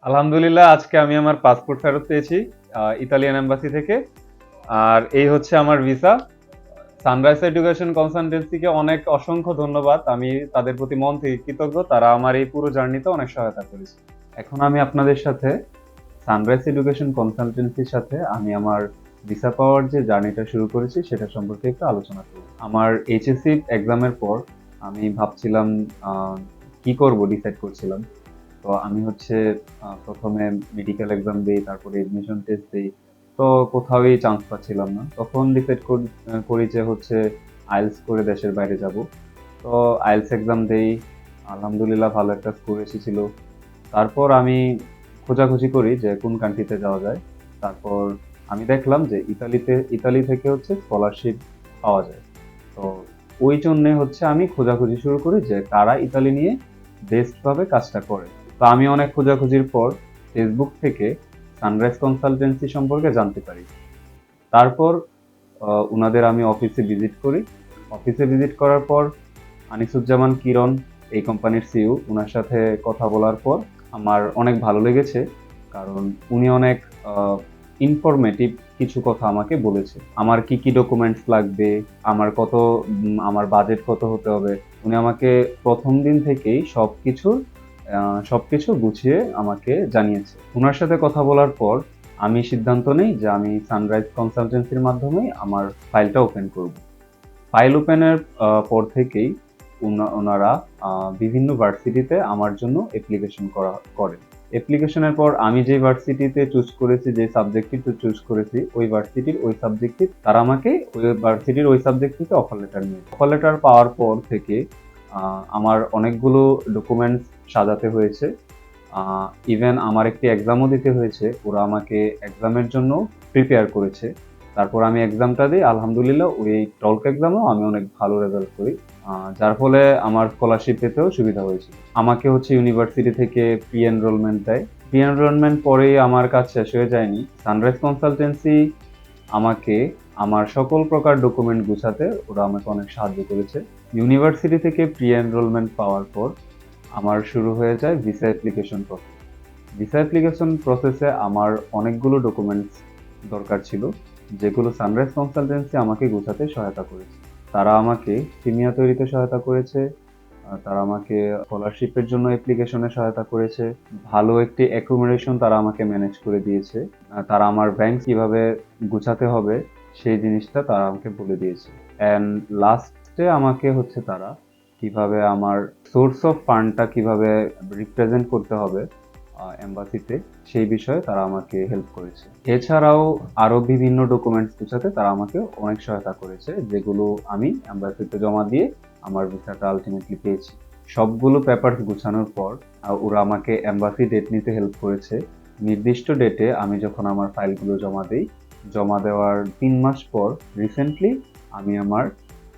আলহামদুলিল্লাহ, আজকে আমি আমার পাসপোর্ট ফেরত পেয়েছি ইতালিয়ান এম্বাসি থেকে। আর এই হচ্ছে আমার ভিসা। সানরাইজ এডুকেশন কনসালটেন্সিকে অনেক অসংখ্য ধন্যবাদ। আমি তাদের প্রতি মন থেকে কৃতজ্ঞ। তারা আমার এই পুরো জার্নিতে অনেক সহায়তা করেছে। এখন আমি আপনাদের সাথে সানরাইজ এডুকেশন কনসালটেন্সির সাথে আমি আমার ভিসা পাওয়ার যে জার্নিটা শুরু করেছি সেটা সম্পর্কে একটু আলোচনা করব। আমার এইচএসসি এক্সামের পর আমি ভাবছিলাম কি করব, ডিসাইড করছিলাম। তো আমি হচ্ছে প্রথমে মেডিকেল এক্সাম দিই, তারপরে এডমিশন টেস্ট দিই। তো কোথাওই চান্স পাচ্ছিলাম না। তখন ডিসাইড করি যে হচ্ছে আইএলটিএস করে দেশের বাইরে যাব। তো আইএলটিএস এক্সাম দেই, আলহামদুলিল্লাহ ভালো একটা স্কোর এসেছিল। তারপর আমি খোঁজাখুঁজি করি যে কোন কান্ট্রিতে যাওয়া যায়। তারপর আমি দেখলাম যে ইতালি থেকে হচ্ছে স্কলারশিপ পাওয়া যায়। তো ওই জন্যে হচ্ছে আমি খোঁজাখুঁজি শুরু করি যে কারা ইতালি নিয়ে বেস্ট ভাবে কাজটা করে। তো আমি অনেক খোঁজাখুঁজির পর ফেসবুক থেকে সানরাইজ কনসালটেন্সি সম্পর্কে জানতে পারি। তারপর উনাদের আমি অফিসে ভিজিট করি। অফিসে ভিজিট করার পর আনিসুজ্জামান কিরণ, এই কোম্পানির সিইও, ওনার সাথে কথা বলার পর আমার অনেক ভালো লেগেছে। কারণ উনি অনেক ইনফরমেটিভ কিছু কথা আমাকে বলেছে। আমার কি কি ডকুমেন্টস লাগবে, আমার বাজেট কত হতে হবে। উনি আমাকে প্রথম দিন থেকেই সবকিছু গুছিয়ে আমাকে জানিয়েছে। ওনার সাথে কথা বলার পর আমি সিদ্ধান্ত নেই যে আমি সানরাইজ কনসালটেন্সির মাধ্যমেই আমার ফাইলটা ওপেন করব। ফাইল ওপেনের পর থেকেই ওনারা বিভিন্ন ভার্সিটিতে আমার জন্য অ্যাপ্লিকেশন করেন। অ্যাপ্লিকেশনের পর আমি যে ভার্সিটিতে চুজ করেছি, যে সাবজেক্টটি চুজ করেছি, ওই ভার্সিটির ওই সাবজেক্টটি তারা আমাকে ওই ভার্সিটির ওই সাবজেক্ট থেকে অফার লেটার নিয়ে, অফার লেটার পাওয়ার পর থেকে আমার অনেকগুলো ডকুমেন্টস সাজাতে হয়েছে। ইভেন আমার একটি এক্সামও দিতে হয়েছে। ওরা আমাকে এক্সামের জন্য প্রিপেয়ার করেছে। তারপর আমি এক্সামটা দিই, আলহামদুলিল্লাহ ওই টলক এক্সামেও আমি অনেক ভালো রেজাল্ট করি। যার ফলে আমার স্কলারশিপ পেতেও সুবিধা হয়েছে। আমাকে হচ্ছে ইউনিভার্সিটি থেকে প্রি এনরোলমেন্ট দেয়। প্রি এনরোলমেন্ট পরেই আমার কাজ শেষ হয়ে যায়নি। সানরাইজ কনসালটেন্সি আমাকে আমার সকল প্রকার ডকুমেন্ট গুছাতে ওরা আমাকে অনেক সাহায্য করেছে। ইউনিভার্সিটি থেকে প্রি এনরোলমেন্ট পাওয়ার পর আমার শুরু হয়ে যায় visa application process. Visa application প্রসেসে আমার অনেকগুলো ডকুমেন্টস দরকার ছিল, যেগুলো সানরাইজ কনসালটেন্সি আমাকে গোছাতে সহায়তা করেছে। তারা আমাকে সিমিয়া তৈরিতে সহায়তা করেছে, তারা আমাকে স্কলারশিপের জন্য অ্যাপ্লিকেশনে সহায়তা করেছে, ভালো একটি অ্যাকোমোডেশন তারা আমাকে ম্যানেজ করে দিয়েছে। তারা আমার ব্যাংক কিভাবে গুছাতে হবে সেই জিনিসটা তারা আমাকে বলে দিয়েছে। অ্যান্ড লাস্টে আমাকে হচ্ছে তারা কিভাবে আমার সোর্স অফ ফান্ডটা কিভাবে রিপ্রেজেন্ট করতে হবে এম্বাসিতে, সেই বিষয়ে তারা আমাকে হেল্প করেছে। এছাড়াও আরো বিভিন্ন ডকুমেন্টস গুছাতে তারা আমাকে অনেক সহায়তা করেছে, যেগুলো আমি এম্বাসিতে জমা দিয়ে আমার ভিসাটা আলটিমেটলি পেয়েছি। সবগুলো পেপারস গুছানোর পর ওরা আমাকে এম্বাসি ডেট নিতে হেল্প করেছে। নির্দিষ্ট ডেটে আমি যখন আমার ফাইলগুলো জমা দিই, জমা দেওয়ার 3 মাস পর রিসেন্টলি আমি আমার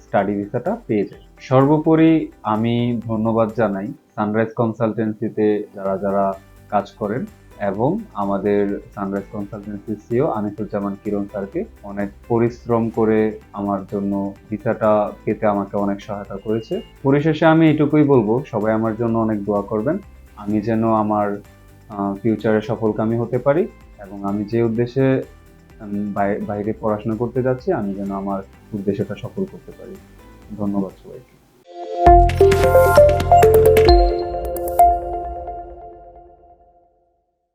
স্টাডি ভিসাটা পেয়ে যাই। সর্বোপরি আমি ধন্যবাদ জানাই সানরাইজ কনসালটেন্সিতে যারা যারা কাজ করেন, এবং আমাদের সানরাইজ কনসালটেন্সির সিইও আনিসুজ্জামান কিরণ স্যারকে। অনেক পরিশ্রম করে আমার জন্য ভিসাটা পেতে আমাকে অনেক সহায়তা করেছে। পরিশেষে আমি এটুকুই বলবো, সবাই আমার জন্য অনেক দোয়া করবেন। আমি যেন আমার ফিউচারে সফলকামী হতে পারি, এবং আমি যে উদ্দেশ্যে বাইরে পড়াশোনা করতে যাচ্ছি, আমি যেন আমার উদ্দেশ্যটা সফল করতে পারি। ধন্যবাদ সবাইকে।